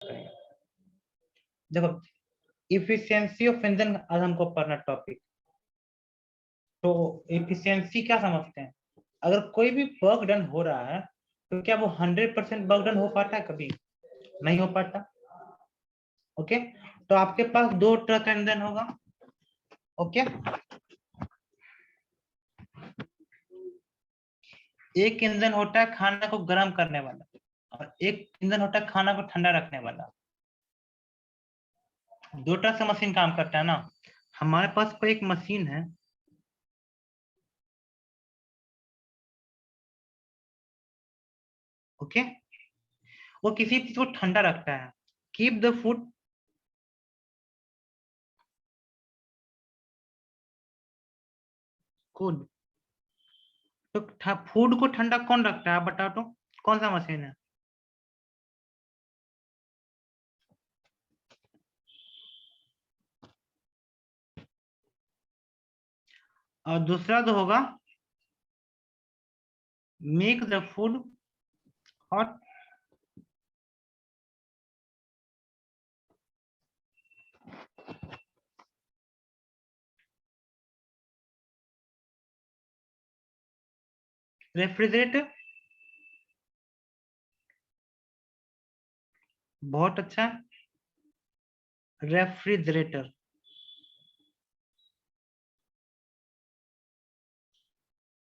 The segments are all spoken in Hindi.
करेंगे। देखो, इफिशियंसी ऑफ इंजन आज हमको पढ़ना टॉपिक। तो इफिशियंसी क्या समझते हैं? अगर कोई भी वर्क डन हो रहा है तो क्या वो 100% वर्क डन हो पाता है? कभी नहीं हो पाता। ओके, तो आपके पास 2 तरह का इंजन होगा। ओके, एक इंजन होता है खाना को गर्म करने वाला, और एक इंजन होता है खाना को ठंडा रखने वाला। 2 तरह से मशीन काम करता है ना। हमारे पास कोई एक मशीन है, ओके, वो किसी चीज को ठंडा रखता है। Keep the food cool. तो फूड को ठंडा कौन रखता है, आप बताओ तो, कौन सा मशीन है? और दूसरा जो होगा, make the food hot. Refrigerator, बहुत अच्छा। Refrigerator,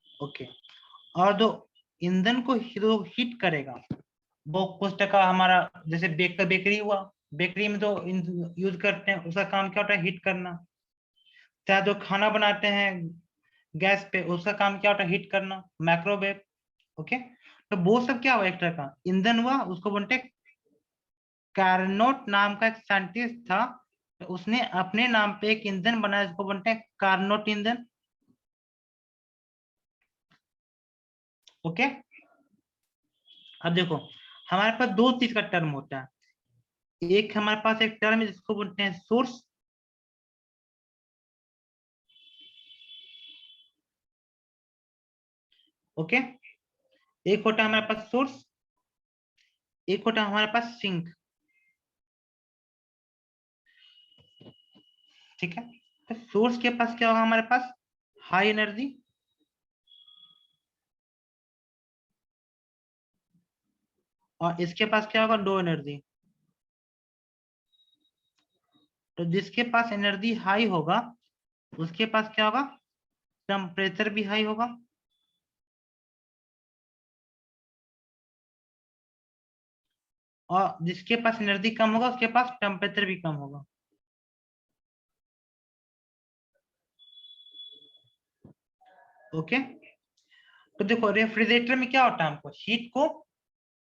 okay. और जो ईंधन को हीट करेगा, वो कुछ टका हमारा, जैसे बेकरी हुआ, बेकरी में जो यूज करते हैं, उसका काम क्या होता है? हीट करना। चाहे जो खाना बनाते हैं गैस पे, उसका काम क्या होता है? हीट करना, माइक्रोवेव। ओके, तो वो सब क्या हुआ? एक तरह का ईंधन हुआ। उसको बोलते हैं, कार्नोट नाम का एक साइंटिस्ट था, तो उसने अपने नाम पे एक ईंधन बनाया जिसको बोलते हैं कार्नोट ईंधन। ओके, अब देखो, हमारे पास 2 चीज का टर्म होता है। एक हमारे पास एक टर्म है जिसको बोलते हैं सोर्स। ओके, एक होता है हमारे पास सोर्स, एक होता है हमारे पास सिंक। ठीक है, तो सोर्स के पास क्या होगा? हमारे पास हाई एनर्जी, और इसके पास क्या होगा? Low energy. तो जिसके पास एनर्जी हाई होगा, उसके पास क्या होगा? टेम्परेचर भी हाई होगा। और जिसके पास एनर्जी कम होगा, उसके पास टेम्परेचर भी कम होगा। ओके, तो देखो, रेफ्रिजरेटर में क्या होता है? हमको हीट को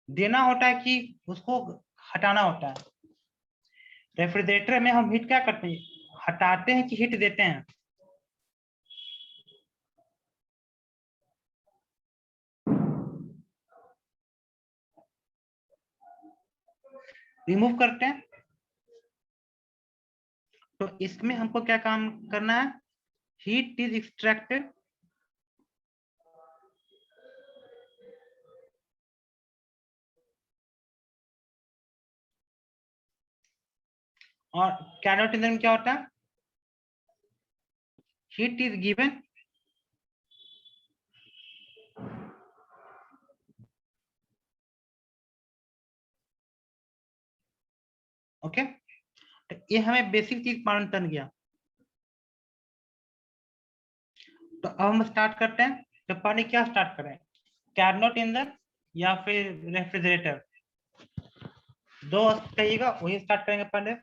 देना होता है कि उसको हटाना होता है? रेफ्रिजरेटर में हम हीट क्या करते हैं? हटाते हैं कि हीट देते हैं? रिमूव करते हैं। तो इसमें हमको क्या काम करना है? हीट इज एक्सट्रैक्टेड, और कैरोट इंजन में क्या होता है? Heat is given, okay. तो ये हमें बेसिक चीज मालूम चल गया। तो अब हम स्टार्ट करते हैं। तो पहले क्या स्टार्ट करें? कैरोट इंजन या फिर रेफ्रिजरेटर? 2 कहिएगा, वही स्टार्ट करेंगे पहले।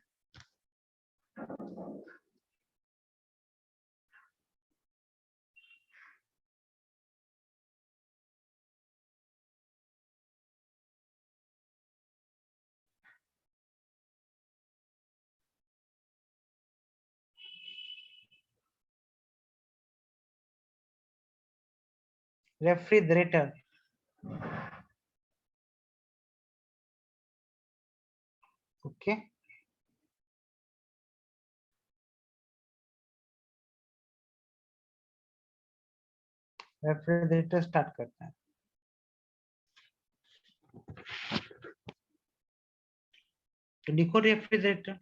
Refrigerator, okay. रेफ्रिजरेटर स्टार्ट करते हैं। तो लिखो रेफ्रिजरेटर।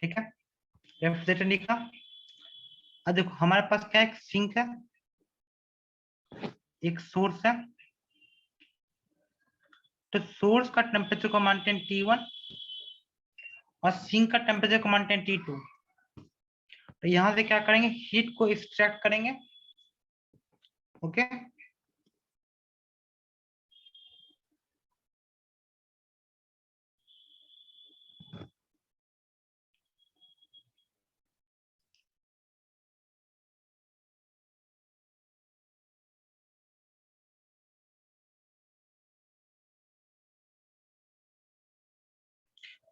ठीक है, रेफ्रिजरेटर लिखा। अब देखो हमारे पास क्या है, एक सिंक है, एक सोर्स है। तो सोर्स का टेम्परेचर को मानते हैं T1 और सिंक का टेम्परेचर को मानते हैं T2। तो यहां से क्या करेंगे, हीट को एक्सट्रैक्ट करेंगे। Okay,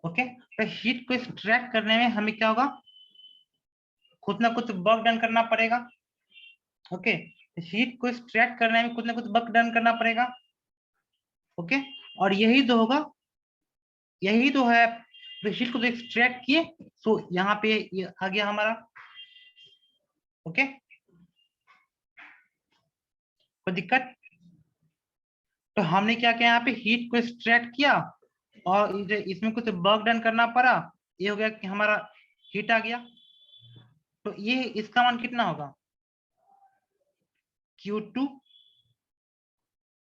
okay. तो हीट को एक्सट्रैक्ट करने में हमें क्या होगा, कुछ ना कुछ वर्क डन करना पड़ेगा। ओके, हीट को एक्सट्रैक्ट करने में कुछ ना कुछ वर्क डन करना पड़ेगा। ओके, और यही तो होगा, यही तो है। तो हीट को तो एक्सट्रैक्ट किए, तो यहाँ पे ये आ गया हमारा। ओके, कोई दिक्कत? तो हमने क्या किया, यहाँ पे हीट को एक्सट्रैक्ट किया और इसमें कुछ वर्क डन करना पड़ा। ये हो गया कि हमारा हीट आ गया। तो ये इसका मान कितना होगा, Q2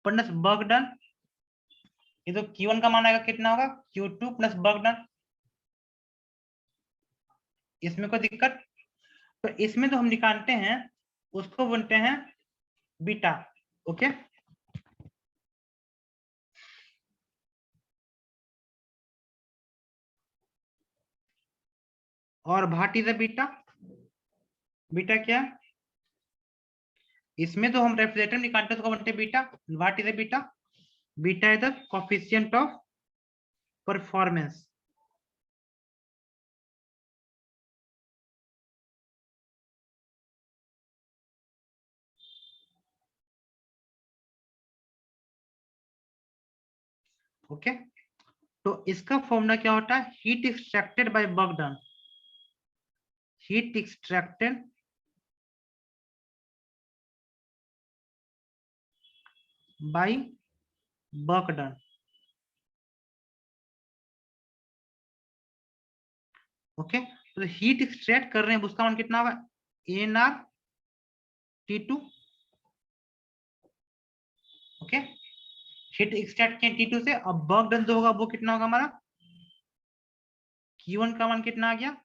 प्लस वर्क डन। ये तो Q1 का मान आएगा, कितना होगा, Q2 प्लस वर्क डन। इसमें कोई दिक्कत? तो इसमें तो हम निकालते हैं, उसको बोलते हैं बीटा। ओके, और भाटी से बीटा, बीटा क्या है? इसमें तो हम रेफ्रिजरेटर निकालते हैं, उसको बोलते हैं beta. What is beta? Beta is the coefficient of performance. Okay, तो इसका फॉर्मूला क्या होता है, heat extracted by work done. Heat extracted by work done. Okay, तो हीट एक्सट्रैक्ट कर रहे हैं, उसका मान कितना होगा, NrT2। ओके, हीट एक्सट्रैक्ट किए T2 से, अब वर्क डन जो होगा वो कितना होगा हमारा, Q1 का मान कितना आ गया,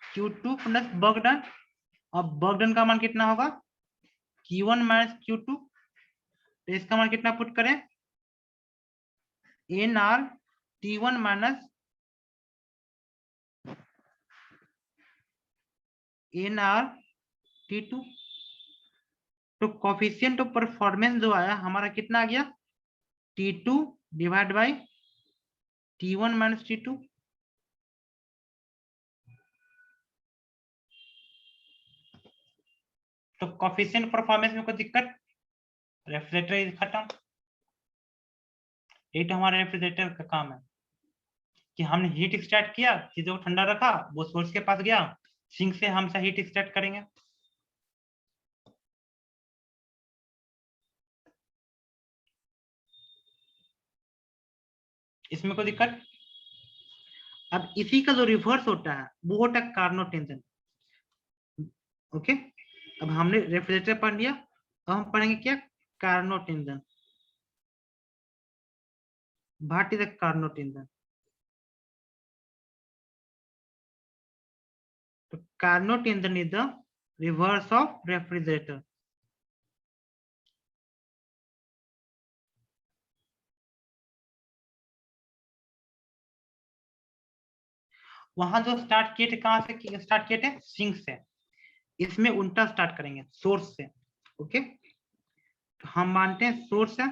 Q2 प्लस वर्क डन। अब वर्क डन का मान कितना होगा, Q1 माइनस Q2। तो इसका मान कितना पुट करें, NrT1 माइनस NrT2। तो कोफिशिएंट ऑफ परफॉर्मेंस जो आया हमारा कितना आ गया, T2 divide by T1 minus T2। तो कोफिशिएंट परफॉर्मेंस में कोई दिक्कत? रेफ्रिजरेटर खत्म। ये तो हमारे रेफ्रिजरेटर का काम है कि हमने हीट एक्सट्रैक्ट किया, चीजों को ठंडा रखा, वो सोर्स के पास गया, सिंक से हम हीट एक्सट्रैक्ट करेंगे। इसमें कोई दिक्कत? अब इसी का जो रिवर्स होता है वो होता है कार्नोट टेंशन। ओके, अब हमने रेफ्रिजरेटर पढ़ लिया, अब हम पढ़ेंगे क्या, Carnot tension. What is the Carnot tension? तो Carnot tension is the reverse of refrigerator. वहां जो स्टार्ट किए थे, कहां से स्टार्ट किए थे, सिंक से। इसमें उल्टा स्टार्ट करेंगे, सोर्स से। ओके, तो हम मानते हैं सोर्स है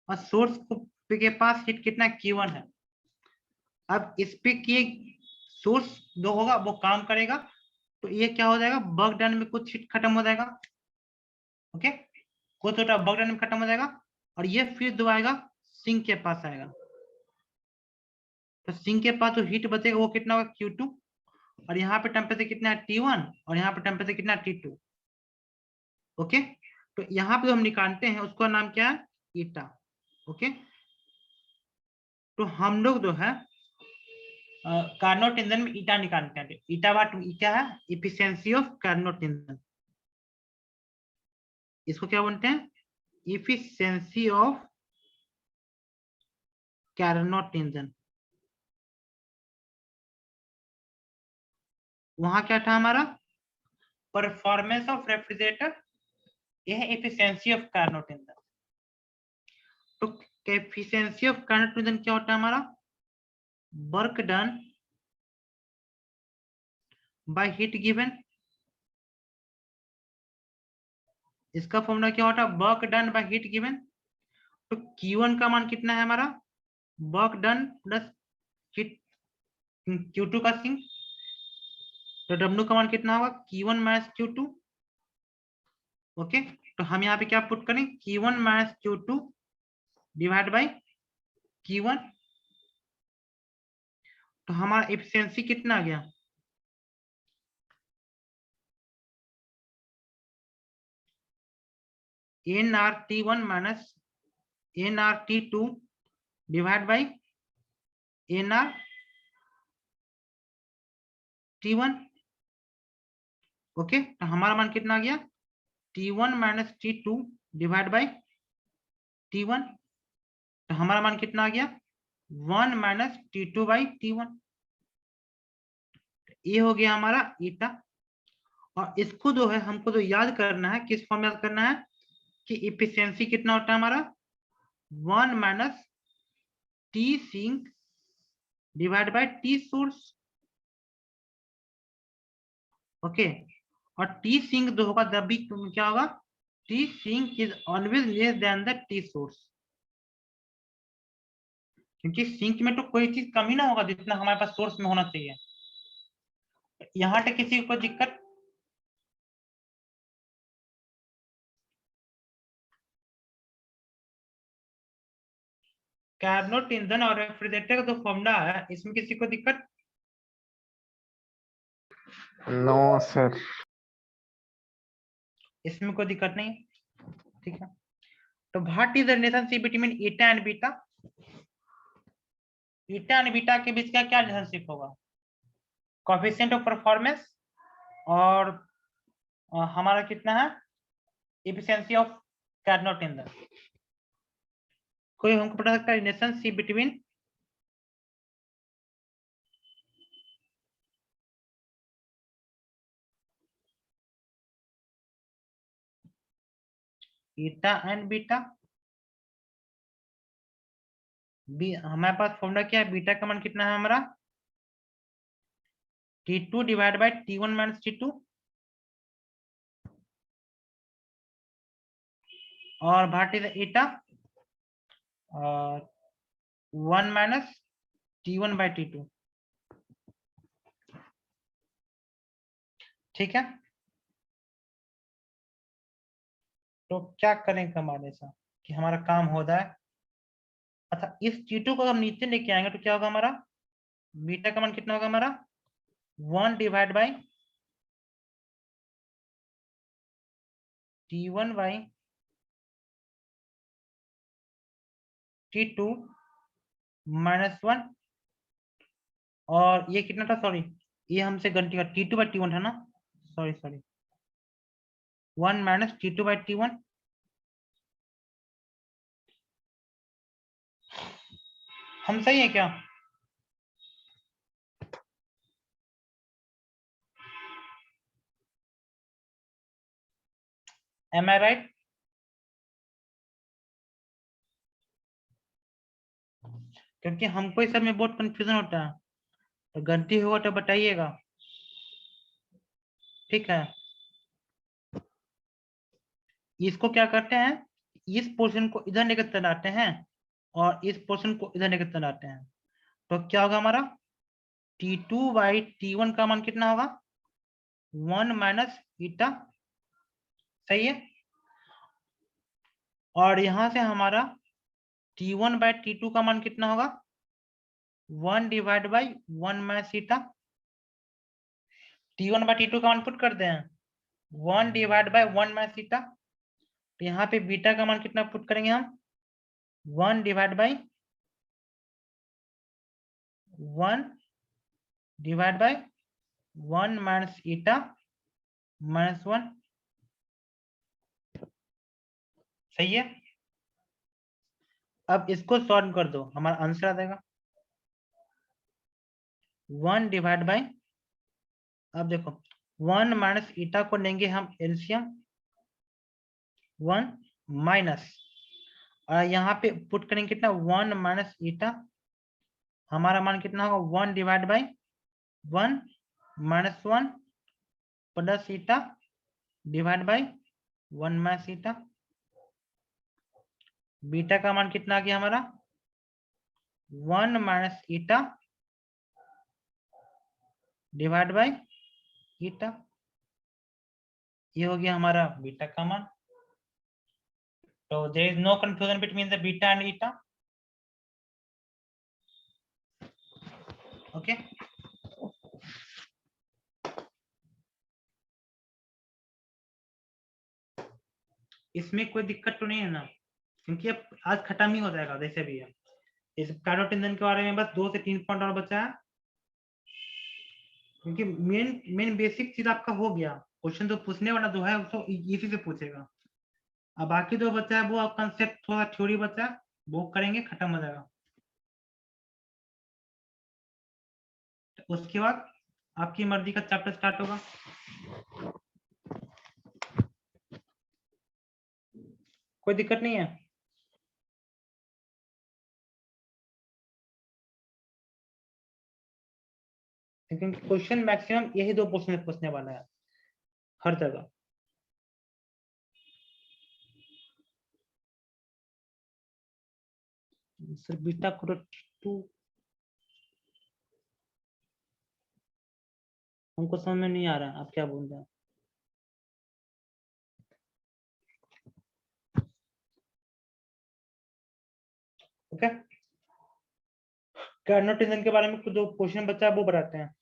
और सोर्स के पास हीट कितना, Q1 है। अब इस पे किए सोर्स जो होगा वो काम करेगा, तो ये क्या हो जाएगा, वर्क डन में कुछ हीट खत्म हो जाएगा। ओके, कुछ छोटा वर्क डन में खत्म हो जाएगा, और ये फिर जो आएगा सिंक के पास आएगा। तो सिंक के पास जो हीट बचेगा वो कितना होगा, Q2। और यहाँ पे टेम्परेचर कितना है T1 और यहाँ पे टेम्परेचर कितना है T2। ओके, तो यहाँ पे जो हम निकालते हैं उसका नाम क्या है ईटा। ओके, तो हम लोग जो है कार्नोट ईंधन में ईटा निकालते हैं। ईटा वाट क्या है, इफिशियंसी ऑफ कार्नोट ईंधन। इसको क्या बोलते हैं, इफिशियंसी ऑफ कार्नोट ईंधन। वहां क्या था हमारा, परफॉर्मेंस ऑफ रेफ्रिजरेटर, यह है एफिशिएंसी ऑफ कार्नोट ईंधन। तो एफिशिएंसी ऑफ कार्नोट ईंधन क्या होता है हमारा, work done by heat given. इसका फॉर्मूला क्या होता है, work done by heat given. तो Q1 का मान कितना है हमारा, work done plus heat Q2 का सिंक। तो W का मान कितना होगा, Q1 माइनस Q2। ओके, तो हम यहाँ पे क्या पुट करें, Q1 minus Q2 divide by Q1। तो हमारा एफिशिएंसी कितना आ गया, nRT1 minus nRT2 divide by nRT1। Okay, तो हमारा मान कितना आ गया, T1 minus T2 divide by T1। तो हमारा मान कितना आ गया, 1 माइनस T2 बाई T1। ये हो गया हमारा ईटा। और इसको जो है हमको जो याद करना है, किस फॉर्म में याद करना है, कि इफिशियंसी कितना होता है हमारा, 1 minus T sink divide by T source. Okay, और टी सिंक जो होगा जब भी क्या होगा, T sink is always less than the T source. क्योंकि सिंक में तो कोई चीज कमी ना होगा जितना हमारे पास सोर्स में होना चाहिए। यहाँ तक किसी को दिक्कत, कार्नोट ईंधन और रेफ्रिजरेटर का जो फॉर्मूला है इसमें किसी को दिक्कत, नो सर। इसमें कोई दिक्कत नहीं, ठीक है। तो what is the relationship between eta and beta, eta and beta के बीच का क्या रिलेशनशिप होगा, कोएफिशिएंट ऑफ परफॉर्मेंस और हमारा कितना है एफिशिएंसी ऑफ कार्नोट ईंधन। कोई हमको बता सकता है relationship between eta and beta. हमारे पास फॉर्मूला क्या है, बीटा का मान कितना है हमारा, T2 divide by T1 minus T2। और what is eta, 1 minus T1 by T2। ठीक है, तो क्या करें हमारे साथ कि हमारा काम हो जाए। अच्छा, इस T2 को हम नीचे लेके आएंगे तो क्या होगा हमारा, बीटा का मान कितना होगा हमारा, 1 divide bye T1 by T2 minus 1। और ये कितना था, सॉरी ये हमसे गलती का T2 बाई T1 था ना, sorry sorry, 1 minus T2 by T1। हम सही है क्या, एम आई राइट। क्योंकि हमको इस सब में बहुत कंफ्यूजन होता है, तो गलती होगा तो बताइएगा, ठीक है। इसको क्या करते हैं, इस पोर्शन को इधर लेकर चलाते हैं और इस पोर्शन को इधर लेकर चलाते हैं, तो क्या होगा हमारा, T2 बाई T1 का मान कितना होगा, 1 माइनस ईटा। सही है, और यहां से हमारा T1 बाई T2 का मान कितना होगा, 1 divide by 1 minus eta. T1 by T2 का मान पुट करते हैं 1 डिवाइड बाय 1 माइनस थीटा। तो यहाँ पे बीटा का मान कितना पुट करेंगे हम 1 divide by 1 divide by 1 minus eta minus 1। सही है। अब इसको सॉल्व कर दो, हमारा आंसर आ जाएगा 1 डिवाइड बाय, अब देखो 1 माइनस ईटा को लेंगे हम एलसीएम 1 माइनस, और यहाँ पे पुट करेंगे कितना 1 माइनस ईटा, हमारा मान कितना होगा 1 डिवाइड बाय 1 माइनस 1 plus eta divide by 1 minus eta. Beta का मान कितना आ गया हमारा 1 minus eta divide by eta. ये हो गया हमारा बीटा का मान। तो there is no confusion between the beta and eta. Okay, इसमें कोई दिक्कत तो नहीं है ना, क्योंकि अब आज खत्म ही हो जाएगा जैसे भी है। इस कार्नोट-इंजन के बारे में बस 2 से 3 पॉइंट और बचा है, क्योंकि मेन बेसिक चीज आपका हो गया। क्वेश्चन तो पूछने वाला जो है उसको इसी से पूछेगा। अब बाकी जो बचा है वो कंसेप्ट थोड़ा थ्योरी बचा है, वो करेंगे, खत्म हो जाएगा। तो उसके बाद आपकी मर्जी का चैप्टर स्टार्ट होगा। कोई दिक्कत नहीं है। क्योंकि क्वेश्चन मैक्सिमम यही 2 क्वेश्चन पूछने वाला है हर जगह। सर बीटा को 2 हमको समझ में नहीं आ रहा आप क्या बोल रहे हैं। ओके, कार्नोट-इंजन के बारे में कुछ जो क्वेश्चन बचा है वो बताते हैं।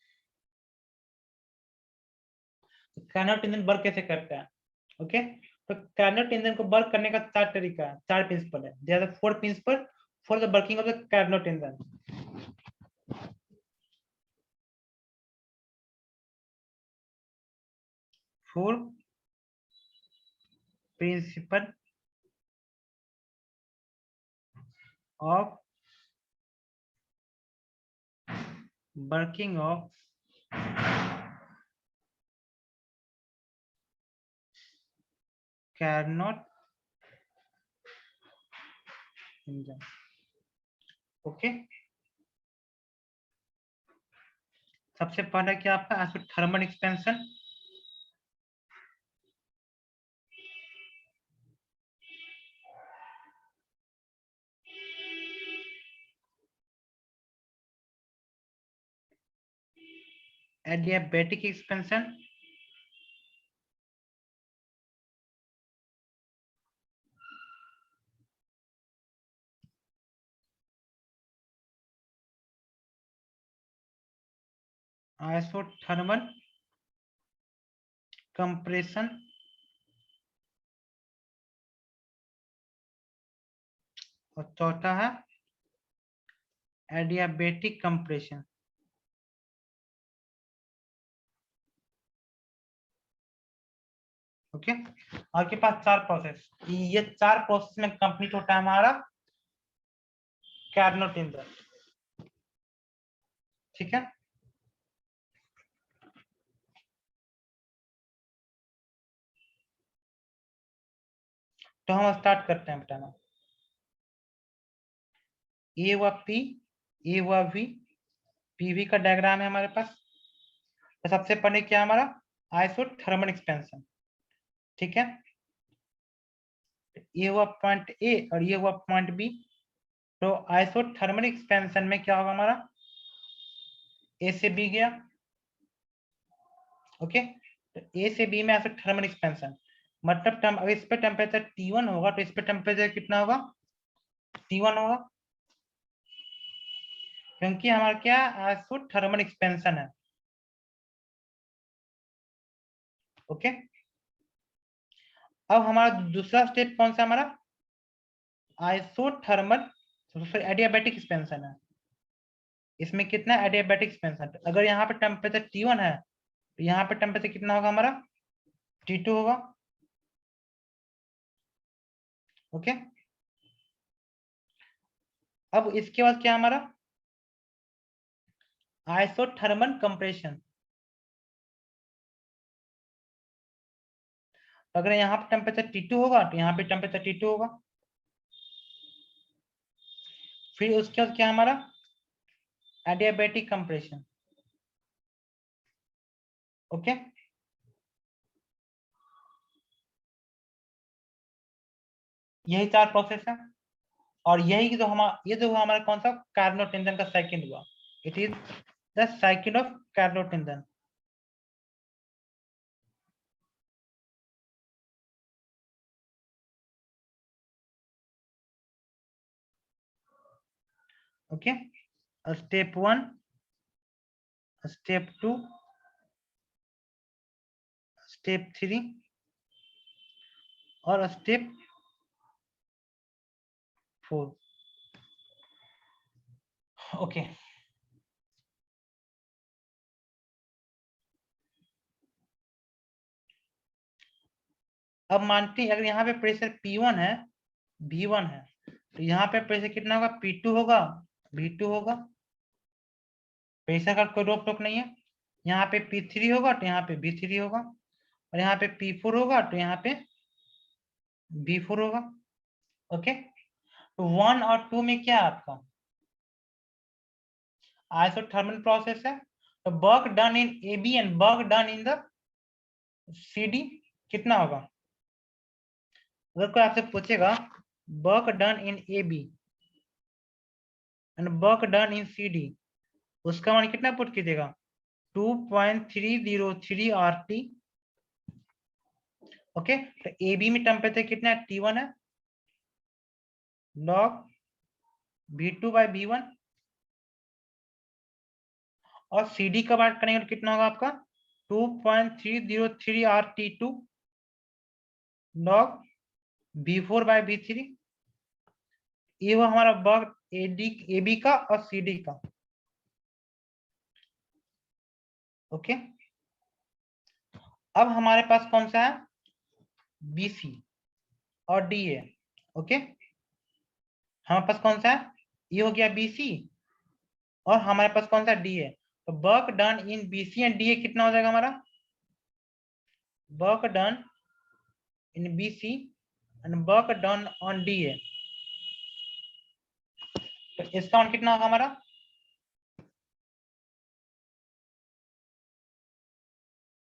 कार्नोट-इंजन वर्क कैसे करता है। ओके, तो कार्नोट-इंजन को वर्क करने का 4 तरीका है, 4 प्रिंसिपल है। There are 4 principle for the working of the Carnot engine. Four principle of working of Carnot engine. Okay, सबसे पहला क्या आपका thermal expansion, adiabatic expansion, isothermal compression, और चौथा है एडियाबैटिक कंप्रेशन। ओके, आपके पास 4 प्रोसेस, ये 4 प्रोसेस में कंप्लीट होता है हमारा कार्नोट इंजन। ठीक है, तो हम स्टार्ट करते हैं बताना। ए हुआ पी, ए हुआ वी, पीवी का डायग्राम है हमारे पास। तो सबसे पहले क्या हमारा आइसोथर्मल एक्सपेंशन। ठीक है, ये हुआ पॉइंट ए और ये हुआ पॉइंट बी। तो आइसोथर्मल एक्सपेंशन में क्या होगा हमारा, ए से बी गया। ओके, तो ए से बी में आइसोथर्मल एक्सपेंशन मतलब अगर इस पे टेम्परेचर T1 होगा तो इस पे टेम्परेचर कितना होगा T1 होगा, क्योंकि हमारा क्या आइसोथर्मल एक्सपेंशन है। ओके, अब हमारा दूसरा स्टेप कौन सा हमारा आइसोथर्मल एडियाबैटिक एक्सपेंशन है। इसमें कितना एडियाबैटिक एक्सपेंशन, अगर यहाँ पे टेम्परेचर T1 है तो यहाँ पे टेम्परेचर कितना होगा हमारा T2 होगा। ओके, अब इसके बाद क्या हमारा आइसोथर्मल कंप्रेशन। अगर यहाँ पे टेम्परेचर T2 होगा तो यहाँ पे टेम्परेचर T2 होगा। फिर उसके बाद क्या हमारा एडियाबैटिक कंप्रेशन। ओके, यही 4 प्रोसेस है, और यही जो ये जो हुआ हमारा कौन सा कार्नोट इंजन का सेकंड हुआ, it is the cycle of Carnot engine. Okay, step 1, step 2, step 3 और स्टेप 4। ओके, अब मानते हैं अगर यहाँ पे प्रेशर P1 है, V1 है, तो यहाँ पे प्रेशर कितना होगा P2 होगा, V2 होगा। प्रेशर का कोई रोक टोक नहीं है। यहाँ पे P3 होगा तो यहाँ पे V3 होगा, और यहाँ पे P4 होगा तो यहाँ पे V4 होगा। ओके, तो 1 और 2 में क्या है आपका आइसोथर्मल प्रोसेस है, तो work done in AB and work done in the CD कितना होगा। अगर कोई आपसे पूछेगा work done in AB and work done in CD, उसका मान कितना पुट कीजिएगा 2.303 RT। ओके, तो AB में टेम्परेचर कितना है T1 है, log V2/V1, और CD का बात करेंगे तो कितना होगा आपका 2.303 RT2 log V4/V3। ये वो हमारा वर्क AB का और CD का। ओके, अब हमारे पास कौन सा है BC और DA। ओके, हमारे पास कौन सा है, ये हो गया BC और हमारे पास कौन सा DA। तो work done in BC and DA कितना हो जाएगा हमारा work done in BC and work done on DA, तो इसका मान कितना होगा हमारा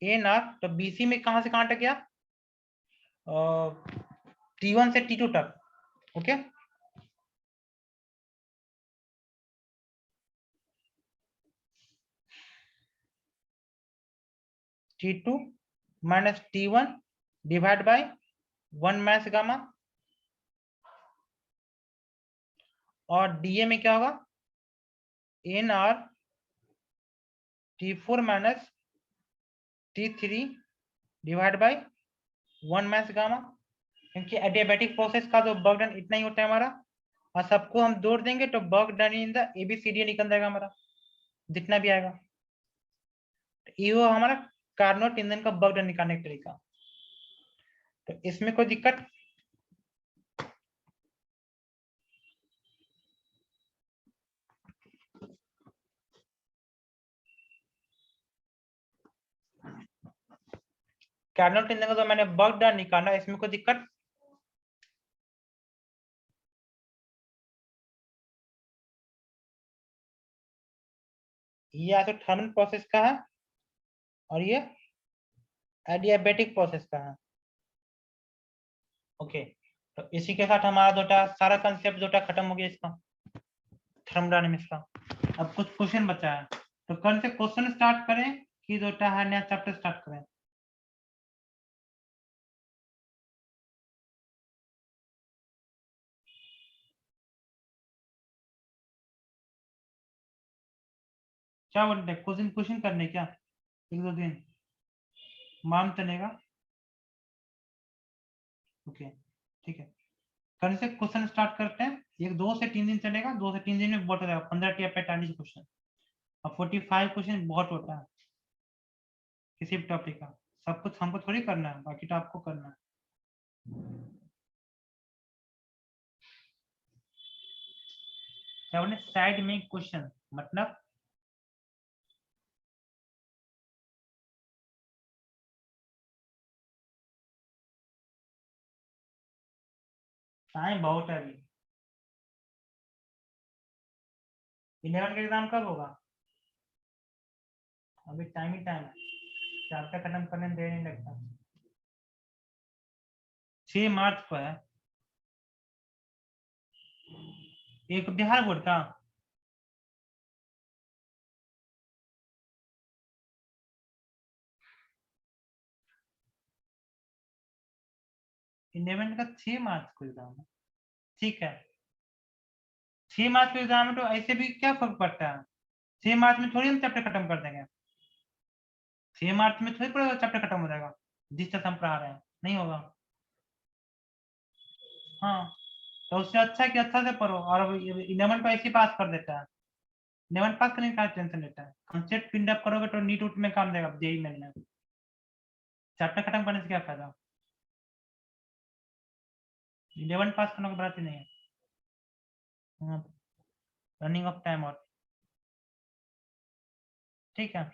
ANR। तो BC में कहां से कहां तक गया T1 से T2 तक। Okay, T2 minus T1 divide by 1 minus gamma, और DA में क्या होगा ANR T4 minus T3 divide by 1 minus gamma, क्योंकि एडियाबैटिक प्रोसेस का जो वर्क डन इतना ही होता है हमारा, और सबको हम जोड़ देंगे तो work done in the ABCD निकल जाएगा हमारा जितना भी आएगा। ये वो हमारा कार्नोट इंजन का वर्क डन निकालने का तरीका। तो इसमें कोई दिक्कत कार्नोट इंजन का जो मैंने वर्क डन निकाला इसमें कोई दिक्कत ये आइसोथर्मल प्रोसेस का है और ये एडियाबैटिक प्रोसेस का है। ओके, तो इसी के साथ हमारा जोटा सारा कंसेप्ट जोटा खत्म हो गया इसका थर्मोडायनामिक्स का। अब कुछ क्वेश्चन बचा है, तो कल से क्वेश्चन स्टार्ट करें कि जोटा है नया चैप्टर स्टार्ट करें। क्या बोलते हैं क्वेश्चन क्वेश्चन करने क्या एक दो दिन मालूम चलेगा। ओके ठीक है, कल से क्वेश्चन स्टार्ट करते हैं। एक 2 से 3 दिन चलेगा, 2 से 3 दिन में बहुत हो जाएगा, 15 या 45 क्वेश्चन। अब 45 क्वेश्चन बहुत होता है किसी भी टॉपिक का। सब कुछ हमको थोड़ी करना है, बाकी तो आपको करना है। क्या बोले साइड में क्वेश्चन मतलब? टाइम बहुत है अभी। 11 का एग्जाम कब होगा? अभी टाइम ही टाइम है, चैप्टर खत्म करने में देर नहीं लगता। 6 मार्च को है। एक बिहार बोर्ड का। इलेवेंथ का 6 मार्च को एग्जाम है, ठीक है। 6 मार्च को एग्जाम है तो ऐसे भी क्या फर्क पड़ता है? 6 मार्च में थोड़ी हम चैप्टर खत्म कर देंगे। 6 मार्च में थोड़ी पूरा चैप्टर खत्म हो जाएगा जिस तरह से हम पढ़ा रहे हैं, नहीं होगा। हाँ, तो उससे अच्छा है कि अच्छा से पढ़ो, और 11 को ऐसे पास कर देता है। 11 पास करने का टेंशन लेता है, कंसेप्ट पिंड अप करोगे तो नीट उट में काम देगा जेई मेन में। चैप्टर खत्म करने से क्या फायदा? 11 पास करने की बात ही नहीं है। रनिंग ऑफ टाइम और, ठीक है।